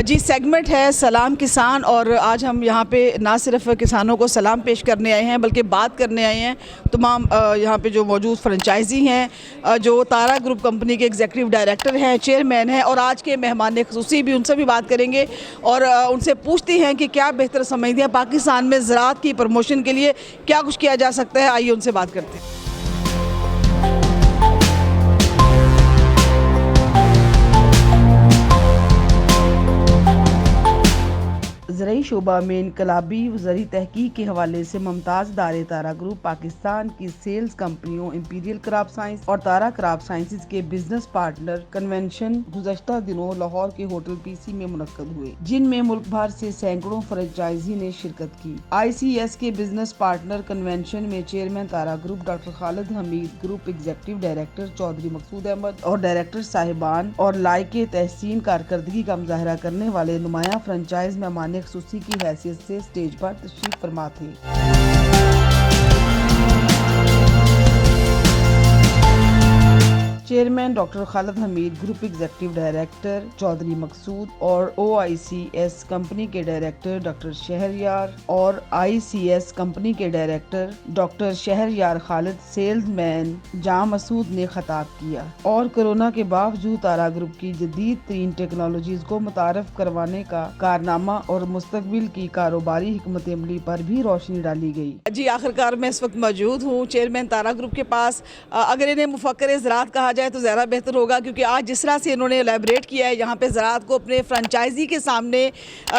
جی segment ہے سلام کسان، اور آج ہم یہاں پہ نہ صرف کسانوں کو سلام پیش کرنے آئے ہیں بلکہ بات کرنے آئے ہیں تمام یہاں پہ جو موجود فرنچائزی ہیں، جو تارا گروپ کمپنی کے ایگزیکٹو ڈائریکٹر ہیں، چیئرمین ہیں، اور آج کے مہمان خصوصی بھی ان سے بھی بات کریں گے اور ان سے پوچھتے ہیں کہ کیا بہتر سمجھتے ہیں پاکستان میں زراعت کی پروموشن کے لیے کیا کچھ کیا جا سکتا ہے۔ آئیے ان سے بات کرتے ہیں۔ زرعی شعبہ میں انقلابی زرعی تحقیق کے حوالے سے ممتاز ادارے تارا گروپ پاکستان کی سیلز کمپنیوں امپیریل کراپ سائنس اور تارا کراپ سائنسز کے بزنس پارٹنر کنونشن گزشتہ دنوں لاہور کے ہوٹل پی سی میں منعقد ہوئے، جن میں ملک بھر سے سینکڑوں فرنچائزی نے شرکت کی۔ آئی سی ایس کے بزنس پارٹنر کنونشن میں چیئرمین تارا گروپ ڈاکٹر خالد حمید، گروپ ایگزیکٹو ڈائریکٹر چودھری مقصود احمد اور ڈائریکٹر صاحبان اور لائق تحسین کارکردگی کا مظاہرہ کرنے والے نمایاں فرنچائز مہمان خصوصی کی حیثیت سے اسٹیج پر تشریف فرما تھے۔ چیئرمین ڈاکٹر خالد حمید، گروپ ایگزیکٹو ڈائریکٹر چودھری مقصود اور او آئی سی ایس کمپنی کے ڈائریکٹر ڈاکٹر شہریار اور آئی سی ایس کمپنی کے ڈائریکٹر ڈاکٹر شہریار خالد سیلز مین جام مسعود نے خطاب کیا اور کرونا کے باوجود تارا گروپ کی جدید ترین ٹیکنالوجیز کو متعارف کروانے کا کارنامہ اور مستقبل کی کاروباری حکمت عملی پر بھی روشنی ڈالی گئی۔ جی آخرکار میں اس وقت موجود ہوں چیئرمین تارا گروپ کے پاس۔ اگر انہیں مفکر زراعت کہا جائے تو زیادہ بہتر ہوگا، کیونکہ آج جس طرح سے انہوں نے الیبریٹ کیا ہے یہاں پہ زراعت کو اپنے فرنچائزی کے سامنے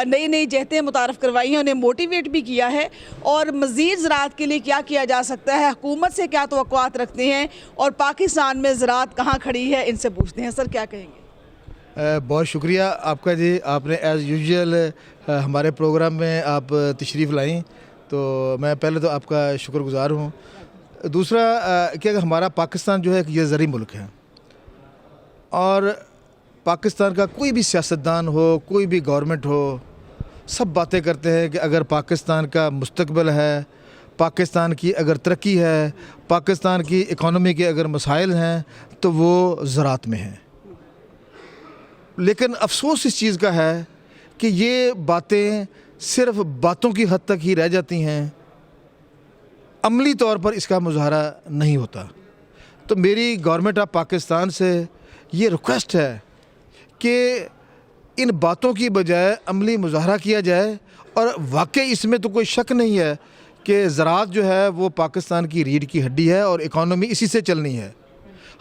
نئی نئی جہتیں متعارف کروائی ہیں، انہیں موٹیویٹ بھی کیا ہے، اور مزید زراعت کے لیے کیا کیا جا سکتا ہے، حکومت سے کیا توقعات رکھتے ہیں اور پاکستان میں زراعت کہاں کھڑی ہے، ان سے پوچھتے ہیں۔ سر کیا کہیں گے؟ بہت شکریہ آپ کا جی، آپ نے ایز یوزول ہمارے پروگرام میں آپ تشریف لائیں، تو میں پہلے تو آپ کا شکر گزار ہوں۔ دوسرا کہ ہمارا پاکستان جو ہے یہ زرعی ملک ہے، اور پاکستان کا کوئی بھی سیاستدان ہو، کوئی بھی گورنمنٹ ہو، سب باتیں کرتے ہیں کہ اگر پاکستان کا مستقبل ہے، پاکستان کی اگر ترقی ہے، پاکستان کی اکانومی کے اگر مسائل ہیں تو وہ زراعت میں ہیں۔ لیکن افسوس اس چیز کا ہے کہ یہ باتیں صرف باتوں کی حد تک ہی رہ جاتی ہیں، عملی طور پر اس کا مظاہرہ نہیں ہوتا۔ تو میری گورنمنٹ آف پاکستان سے یہ ریکویسٹ ہے کہ ان باتوں کی بجائے عملی مظاہرہ کیا جائے، اور واقعی اس میں تو کوئی شک نہیں ہے کہ زراعت جو ہے وہ پاکستان کی ریڑھ کی ہڈی ہے اور اکانومی اسی سے چلنی ہے۔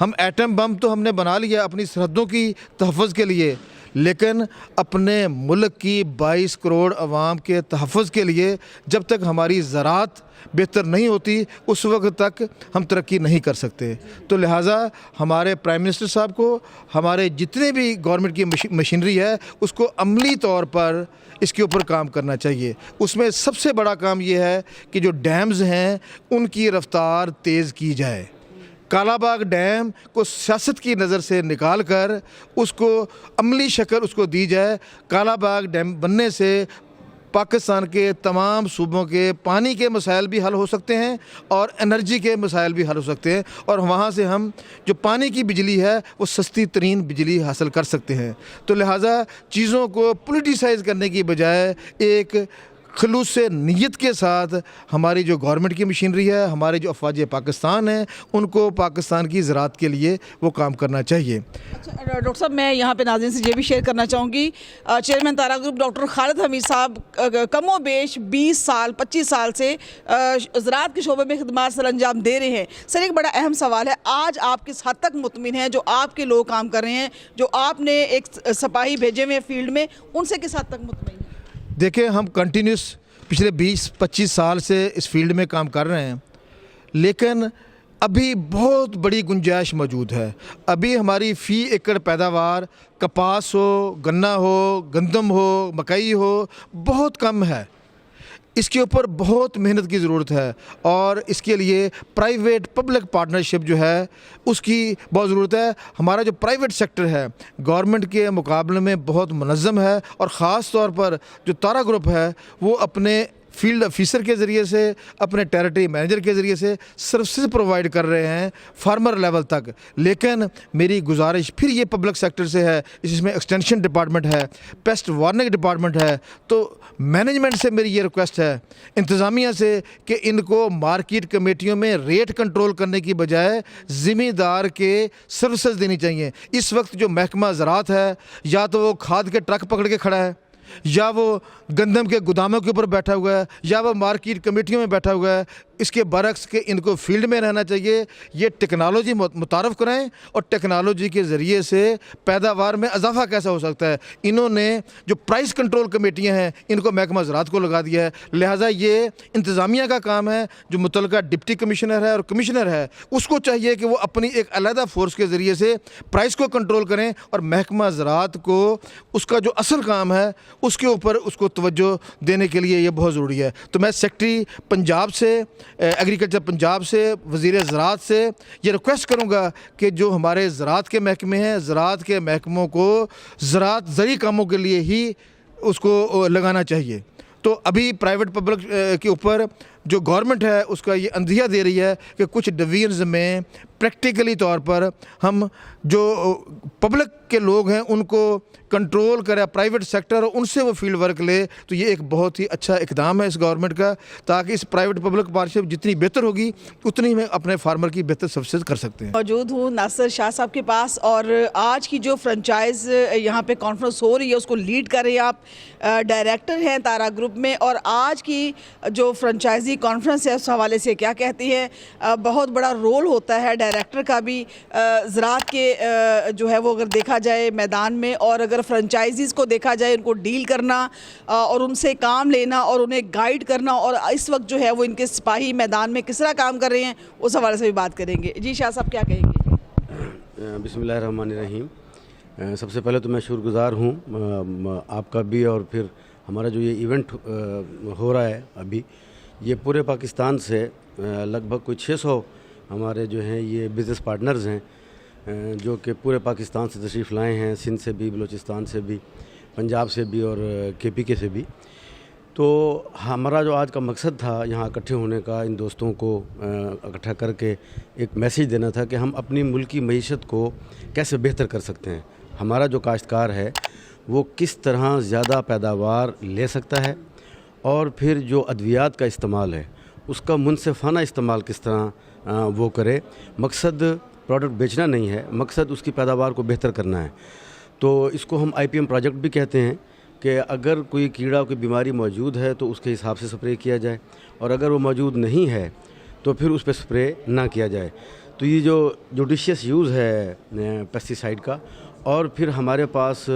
ہم ایٹم بم تو ہم نے بنا لیا اپنی سرحدوں کی تحفظ کے لیے، لیکن اپنے ملک کی 22 کروڑ عوام کے تحفظ کے لیے جب تک ہماری زراعت بہتر نہیں ہوتی اس وقت تک ہم ترقی نہیں کر سکتے۔ تو لہٰذا ہمارے پرائم منسٹر صاحب کو، ہمارے جتنے بھی گورنمنٹ کی مشینری ہے اس کو عملی طور پر اس کے اوپر کام کرنا چاہیے۔ اس میں سب سے بڑا کام یہ ہے کہ جو ڈیمز ہیں ان کی رفتار تیز کی جائے۔ کالا باغ ڈیم کو سیاست کی نظر سے نکال کر اس کو عملی شکل اس کو دی جائے۔ کالا باغ ڈیم بننے سے پاکستان کے تمام صوبوں کے پانی کے مسائل بھی حل ہو سکتے ہیں اور انرجی کے مسائل بھی حل ہو سکتے ہیں، اور وہاں سے ہم جو پانی کی بجلی ہے وہ سستی ترین بجلی حاصل کر سکتے ہیں۔ تو لہٰذا چیزوں کو پولیٹیسائز کرنے کی بجائے ایک خلوص سے نیت کے ساتھ ہماری جو گورنمنٹ کی مشینری ہے، ہمارے جو افواج پاکستان ہیں، ان کو پاکستان کی زراعت کے لیے وہ کام کرنا چاہیے۔ اچھا ڈاکٹر صاحب، میں یہاں پہ ناظرین سے یہ بھی شیئر کرنا چاہوں گی، چیئرمین تارا گروپ ڈاکٹر خالد حمید صاحب کم و بیش 25 سال سے زراعت کے شعبے میں خدمات سر انجام دے رہے ہیں۔ سر ایک بڑا اہم سوال ہے، آج آپ کس حد تک مطمئن ہیں جو آپ کے لوگ کام کر رہے ہیں، جو آپ نے ایک سپاہی بھیجے ہوئے فیلڈ میں، ان سے کس حد تک مطمئن ہیں؟ دیکھیں، ہم کنٹینیوس پچھلے 20-25 سال سے اس فیلڈ میں کام کر رہے ہیں، لیکن ابھی بہت بڑی گنجائش موجود ہے۔ ابھی ہماری فی ایکڑ پیداوار کپاس ہو، گنا ہو، گندم ہو، مکئی ہو، بہت کم ہے۔ اس کے اوپر بہت محنت کی ضرورت ہے، اور اس کے لیے پرائیویٹ پبلک پارٹنرشپ جو ہے اس کی بہت ضرورت ہے۔ ہمارا جو پرائیویٹ سیکٹر ہے گورنمنٹ کے مقابلے میں بہت منظم ہے، اور خاص طور پر جو تارا گروپ ہے وہ اپنے فیلڈ آفیسر کے ذریعے سے, اپنے ٹیریٹری مینیجر کے ذریعے سے سروسز پرووائڈ کر رہے ہیں فارمر لیول تک. لیکن میری گزارش پھر یہ پبلک سیکٹر سے ہے, اس میں ایکسٹینشن ڈپارٹمنٹ ہے, پیسٹ وارننگ ڈپارٹمنٹ ہے, تو مینجمنٹ سے میری یہ ریکویسٹ ہے انتظامیہ سے کہ ان کو مارکیٹ کمیٹیوں میں ریٹ کنٹرول کرنے کی بجائے زمیندار کے سروسز دینی چاہیے. اس وقت جو محکمہ زراعت ہے یا تو وہ کھاد کے ٹرک پکڑ کے کھڑا ہے, یا وہ گندم کے گوداموں کے اوپر بیٹھا ہوا ہے, یا وہ مارکیٹ کمیٹیوں میں بیٹھا ہوا ہے. اس کے برعکس کہ ان کو فیلڈ میں رہنا چاہیے, یہ ٹیکنالوجی متعارف کرائیں اور ٹیکنالوجی کے ذریعے سے پیداوار میں اضافہ کیسا ہو سکتا ہے. انہوں نے جو پرائس کنٹرول کمیٹیاں ہیں ان کو محکمہ زراعت کو لگا دیا ہے. لہٰذا یہ انتظامیہ کا کام ہے, جو متعلقہ ڈپٹی کمشنر ہے اور کمشنر ہے اس کو چاہیے کہ وہ اپنی ایک علیحدہ فورس کے ذریعے سے پرائس کو کنٹرول کریں, اور محکمہ زراعت کو اس کا جو اصل کام ہے اس کے اوپر اس کو توجہ دینے کے لیے یہ بہت ضروری ہے. تو میں سیکٹری پنجاب سے, ایگریکلچر پنجاب سے, وزیر زراعت سے یہ ریکویسٹ کروں گا کہ جو ہمارے زراعت کے محکمے ہیں, زراعت کے محکموں کو زرعی کاموں کے لیے ہی اس کو لگانا چاہیے. تو ابھی پرائیویٹ پبلک کے اوپر جو گورنمنٹ ہے اس کا یہ اندھیا دے رہی ہے کہ کچھ ڈویژنز میں پریکٹیکلی طور پر ہم جو پبلک کے لوگ ہیں ان کو کنٹرول کرے پرائیویٹ سیکٹر, اور ان سے وہ فیلڈ ورک لے. تو یہ ایک بہت ہی اچھا اقدام ہے اس گورنمنٹ کا, تاکہ اس پرائیویٹ پبلک پارٹنرشپ جتنی بہتر ہوگی اتنی میں اپنے فارمر کی بہتر سروسز کر سکتے ہیں. موجود ہوں ناصر شاہ صاحب کے پاس, اور آج کی جو فرنچائز یہاں پہ کانفرنس ہو رہی ہے اس کو لیڈ کر رہے ہیں آپ, ڈائریکٹر ہیں تارا گروپ میں, اور آج کی جو فرنچائزی کانفرنس ہے اس حوالے سے کیا کہتی ہیں. بہت بڑا رول ہوتا ہے ڈائریکٹر کا بھی زراعت کے جو ہے وہ اگر دیکھا جائے میدان میں, اور اگر فرنچائزیز کو دیکھا جائے ان کو ڈیل کرنا اور ان سے کام لینا اور انہیں گائیڈ کرنا, اور اس وقت جو ہے وہ ان کے سپاہی میدان میں کس طرح کام کر رہے ہیں اس حوالے سے بھی بات کریں گے. جی شاہ صاحب کیا کہیں گے؟ بسم اللہ الرحمن الرحیم. سب سے پہلے تو میں شکر گزار ہوں آپ کا بھی, اور پھر ہمارا جو یہ ایونٹ ہو رہا ہے ابھی, یہ پورے پاکستان سے لگ بھگ کوئی 600 ہمارے جو ہیں یہ بزنس پارٹنرز ہیں جو کہ پورے پاکستان سے تشریف لائے ہیں, سندھ سے بھی, بلوچستان سے بھی, پنجاب سے بھی اور KPK سے بھی. تو ہمارا جو آج کا مقصد تھا یہاں اکٹھے ہونے کا, ان دوستوں کو اکٹھا کر کے ایک میسیج دینا تھا کہ ہم اپنی ملکی معیشت کو کیسے بہتر کر سکتے ہیں. ہمارا جو کاشتکار ہے وہ کس طرح زیادہ پیداوار لے سکتا ہے, اور پھر جو ادویات کا استعمال ہے اس کا منصفانہ استعمال کس طرح وہ کرے. مقصد پروڈکٹ بیچنا نہیں ہے, مقصد اس کی پیداوار کو بہتر کرنا ہے. تو اس کو ہم IPM پروجیکٹ بھی کہتے ہیں کہ اگر کوئی کیڑا کوئی بیماری موجود ہے تو اس کے حساب سے سپرے کیا جائے, اور اگر وہ موجود نہیں ہے تو پھر اس پہ سپرے نہ کیا جائے. تو یہ جو جوڈیشیس یوز ہے پیسٹیسائڈ کا, اور پھر ہمارے پاس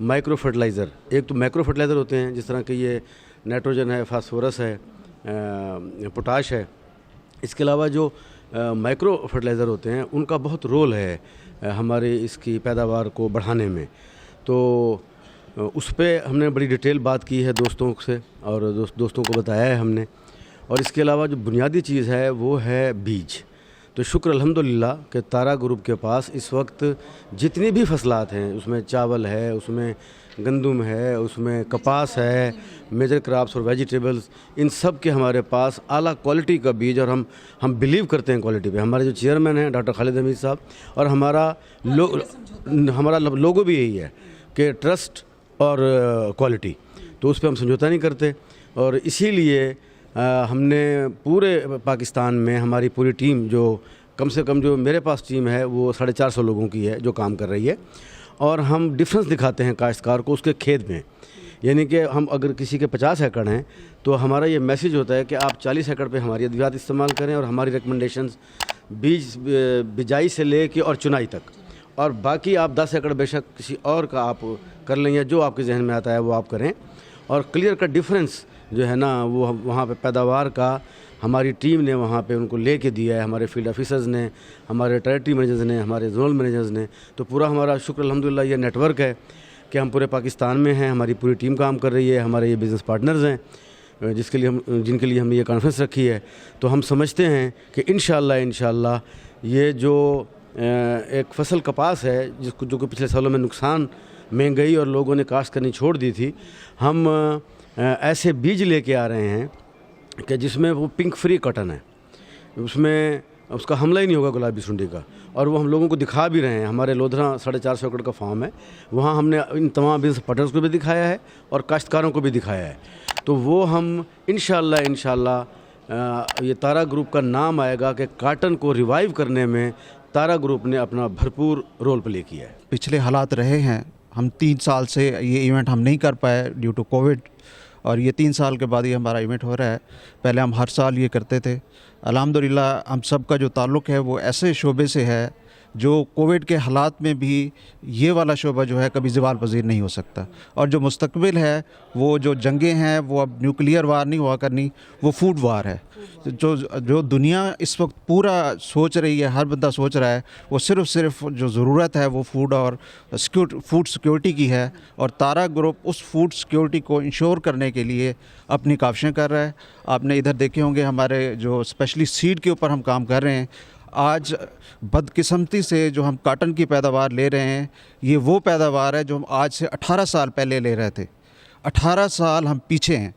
مائکرو فرٹیلائزر, ایک تو مائکرو فرٹیلائزر ہوتے ہیں جس طرح کہ یہ نائٹروجن ہے, فاسفورس ہے, پوٹاش ہے. اس کے علاوہ جو مائکرو فرٹیلائزر ہوتے ہیں ان کا بہت رول ہے ہمارے اس کی پیداوار کو بڑھانے میں. تو اس پہ ہم نے بڑی ڈیٹیل بات کی ہے دوستوں سے, اور دوستوں کو بتایا ہے ہم نے. اور اس کے علاوہ جو بنیادی چیز ہے وہ ہے بیج. تو شکر الحمدللہ کہ تارا گروپ کے پاس اس وقت جتنی بھی فصلات ہیں, اس میں چاول ہے, اس میں گندم ہے, اس میں کپاس ہے, میجر کراپس اور ویجیٹیبلز, ان سب کے ہمارے پاس اعلیٰ کوالٹی کا بیج, اور ہم بلیو کرتے ہیں کوالٹی پہ. ہمارے جو چیئرمین ہیں ڈاکٹر خالد حمید صاحب, اور ہمارا لوگو بھی یہی ہے کہ ٹرسٹ اور کوالٹی, تو اس پہ ہم سمجھوتا نہیں کرتے. اور اسی لیے ہم نے پورے پاکستان میں ہماری پوری ٹیم, جو کم سے کم جو میرے پاس ٹیم ہے وہ 450 لوگوں کی ہے جو کام کر رہی ہے, اور ہم ڈفرینس دکھاتے ہیں کاشتکار کو اس کے کھیت میں. یعنی کہ ہم اگر کسی کے 50 ایکڑ ہیں تو ہمارا یہ میسیج ہوتا ہے کہ آپ 40 ایکڑ پہ ہماری ادویات استعمال کریں, اور ہماری ریکمنڈیشنز بیج بجائی سے لے کے اور چنائی تک, اور باقی آپ 10 ایکڑ بے شک کسی اور کا آپ کر لیں, یا جو آپ کے ذہن میں آتا ہے وہ آپ کریں. اور کلیئر کا ڈفرینس جو ہے نا وہ وہاں پہ پیداوار کا ہماری ٹیم نے وہاں پہ ان کو لے کے دیا ہے, ہمارے فیلڈ آفیسرز نے, ہمارے ٹیریٹری مینیجرز نے, ہمارے زونل مینیجرز نے. تو پورا ہمارا شکر الحمدللہ یہ نیٹ ورک ہے کہ ہم پورے پاکستان میں ہیں, ہماری پوری ٹیم کام کر رہی ہے, ہمارے یہ بزنس پارٹنرز ہیں جن کے لیے ہم یہ کانفرنس رکھی ہے. تو ہم سمجھتے ہیں کہ انشاءاللہ یہ جو ایک فصل کپاس ہے جو کہ پچھلے سالوں میں نقصان میں گئی اور لوگوں نے کاشت کرنی چھوڑ دی تھی, ہم ایسے بیج لے کے آ رہے ہیں کہ جس میں وہ پنک فری کاٹن ہے، اس میں اس کا حملہ ہی نہیں ہوگا گلابی سنڈی کا، اور وہ ہم لوگوں کو دکھا بھی رہے ہیں۔ ہمارے لودھرا 450 ایکڑ کا فارم ہے، وہاں ہم نے ان تمام بزنس پارٹنرز کو بھی دکھایا ہے اور کاشتکاروں کو بھی دکھایا ہے۔ تو وہ ہم انشاءاللہ یہ تارا گروپ کا نام آئے گا کہ کاٹن کو ریوائیو کرنے میں تارا گروپ نے اپنا بھرپور رول پلے کیا ہے۔ پچھلے حالات رہے ہیں، ہم 3 سال سے یہ ایونٹ ہم نہیں کر پائے ڈیو ٹو کووڈ، اور یہ 3 سال کے بعد یہ ہمارا ایونٹ ہو رہا ہے۔ پہلے ہم ہر سال یہ کرتے تھے۔ الحمدللہ ہم سب کا جو تعلق ہے وہ ایسے شعبے سے ہے جو کووڈ کے حالات میں بھی یہ والا شعبہ جو ہے کبھی زوال پذیر نہیں ہو سکتا، اور جو مستقبل ہے وہ جو جنگیں ہیں وہ اب نیوکلیئر وار نہیں ہوا کرنی، وہ فوڈ وار ہے۔ جو دنیا اس وقت پورا سوچ رہی ہے، ہر بندہ سوچ رہا ہے، وہ صرف جو ضرورت ہے وہ فوڈ اور فوڈ سیکیورٹی کی ہے، اور تارا گروپ اس فوڈ سیکیورٹی کو انشور کرنے کے لیے اپنی کاوشیں کر رہا ہے۔ آپ نے ادھر دیکھے ہوں گے ہمارے جو اسپیشلی سیڈ کے اوپر ہم کام کر رہے ہیں۔ آج بدقسمتی سے جو ہم کاٹن کی پیداوار لے رہے ہیں، یہ وہ پیداوار ہے جو ہم آج سے 18 سال پہلے لے رہے تھے۔ 18 سال ہم پیچھے ہیں،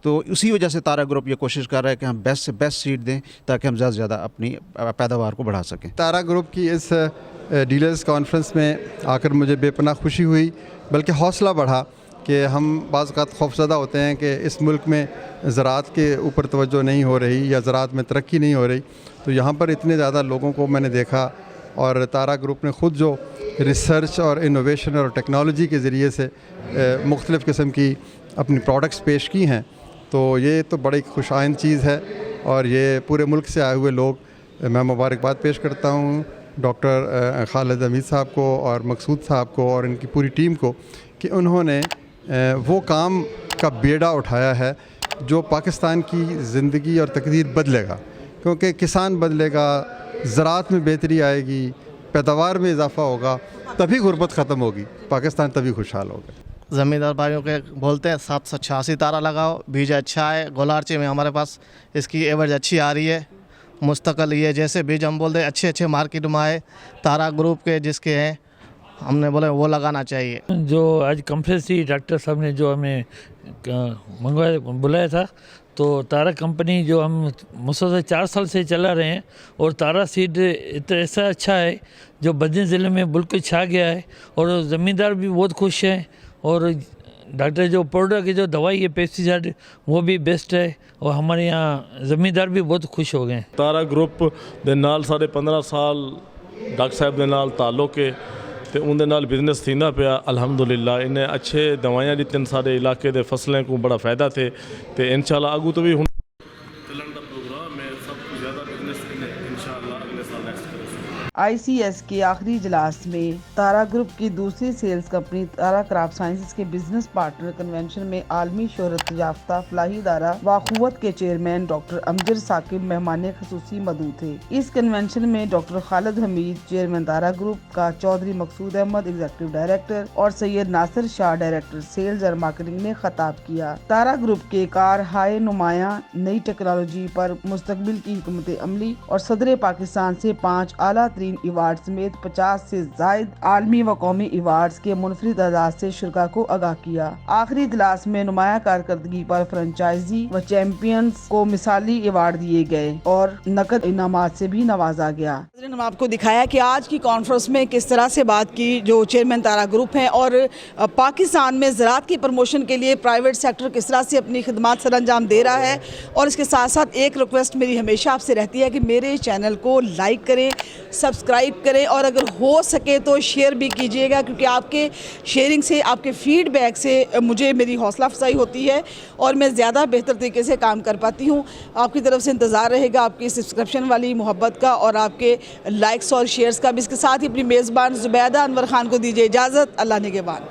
تو اسی وجہ سے تارا گروپ یہ کوشش کر رہا ہے کہ ہم بیسٹ سے بیسٹ سیڈ دیں تاکہ ہم زیادہ سے زیادہ اپنی پیداوار کو بڑھا سکیں۔ تارا گروپ کی اس ڈیلرز کانفرنس میں آ کر مجھے بے پناہ خوشی ہوئی، بلکہ حوصلہ بڑھا کہ ہم بعض اوقات خوفزدہ ہوتے ہیں کہ اس ملک میں زراعت کے اوپر توجہ نہیں ہو رہی یا زراعت میں ترقی نہیں ہو رہی، تو یہاں پر اتنے زیادہ لوگوں کو میں نے دیکھا، اور تارا گروپ نے خود جو ریسرچ اور انوویشن اور ٹیکنالوجی کے ذریعے سے مختلف قسم کی اپنی پروڈکٹس پیش کی ہیں، تو یہ تو بڑی خوش آئند چیز ہے۔ اور یہ پورے ملک سے آئے ہوئے لوگ، میں مبارکباد پیش کرتا ہوں ڈاکٹر خالد حمید صاحب کو اور مقصود صاحب کو اور ان کی پوری ٹیم کو، کہ انہوں نے وہ کام کا بیڑا اٹھایا ہے جو پاکستان کی زندگی اور تقدیر بدلے گا، کیونکہ کسان بدلے گا، زراعت میں بہتری آئے گی، پیداوار میں اضافہ ہوگا، تبھی غربت ختم ہوگی، پاکستان تبھی خوشحال ہوگا۔ زمیندار بھائیوں کے بولتے ہیں 786 تارا لگاؤ، بیج اچھا ہے۔ گولارچے میں ہمارے پاس اس کی ایوریج اچھی آ رہی ہے، مستقل یہ جیسے بیج ہم بولتے ہیں اچھے مارکیٹ میں آئے، تارا گروپ کے جس کے ہیں ہم نے بولے وہ لگانا چاہیے۔ جو آج کانفرنس تھی، ڈاکٹر صاحب نے جو ہمیں بلایا تھا، تو تارا کمپنی جو ہم مسلسل 4 سال سے چلا رہے ہیں، اور تارا سیڈ ایسا اچھا ہے جو بدین ضلع میں بالکل چھا گیا ہے، اور زمیندار بھی بہت خوش ہیں، اور ڈاکٹر جو پروڈکٹ کی جو دوائی ہے پیسٹیسائڈ وہ بھی بیسٹ ہے، اور ہمارے یہاں زمیندار بھی بہت خوش ہو گئے ہیں۔ تارا گروپ دے نال سارے 15 سال ڈاکٹر صاحب دے نال تعلق ہے، تے ان دے نال بزنس تھیندا پیا۔ الحمدللہ انہیں اچھے دوائیاں دیتن سارے علاقے دے فصلیں کو بڑا فائدہ تھے، تے انشاءاللہ اگو تو بھی ہن چلن دا پروگرام ہے، سب کو زیادہ بزنس انشاءاللہ اگلے سال نیکسٹ کرے۔ ICS کے آخری اجلاس میں تارا گروپ کی دوسری سیلز کمپنی تارا کرافٹ سائنسز کے بزنس پارٹنر کنونشن میں عالمی شہرت یافتہ فلاحی ادارہ واقوت کے چیئرمین ڈاکٹر امجد ثاقب مہمان خصوصی مدعو تھے۔ اس کنونشن میں ڈاکٹر خالد حمید چیئرمین تارا گروپ کا، چودھری مقصود احمد ایگزیکٹو ڈائریکٹر اور سید ناصر شاہ ڈائریکٹر سیلز اور مارکیٹنگ نے خطاب کیا۔ تارا گروپ کے کارہائے نمایاں نئی ٹیکنالوجی پر مستقبل کی حکمت عملی اور صدر پاکستان سے 5 اعلیٰ ترین ایوارڈ سمیت 50 سے زائد عالمی و قومی ایوارڈز کے منفرد اعزاز سے شرکاء کو آگاہ کیا۔ آخری اجلاس میں نمایاں کارکردگی پر فرنچائزی و چیمپئنز کو مثالی ایوارڈ دیے گئے اور نقد انعامات سے بھی نوازا گیا۔ ہم آپ کو دکھایا کہ آج کی کانفرنس میں کس طرح سے بات کی جو چیئرمین تارا گروپ ہیں، اور پاکستان میں زراعت کی پروموشن کے لیے پرائیویٹ سیکٹر کس طرح سے اپنی خدمات سر انجام دے رہا ہے۔ اور اس کے ساتھ ساتھ ایک ریکویسٹ میری ہمیشہ آپ سے رہتی ہے کہ میرے چینل کو لائک کریں، سبسکرائب کریں، اور اگر ہو سکے تو شیئر بھی کیجیے گا، کیونکہ آپ کے شیئرنگ سے، آپ کے فیڈ بیک سے مجھے میری حوصلہ افزائی ہوتی ہے اور میں زیادہ بہتر طریقے سے کام کر پاتی ہوں۔ آپ کی طرف سے انتظار رہے گا آپ کی سبسکرپشن والی محبت کا اور آپ کے لائکس اور شیئرز کا بھی۔ اس کے ساتھ ہی اپنی میزبان زبیدہ انور خان کو دیجیے اجازت۔ اللہ نگہبان۔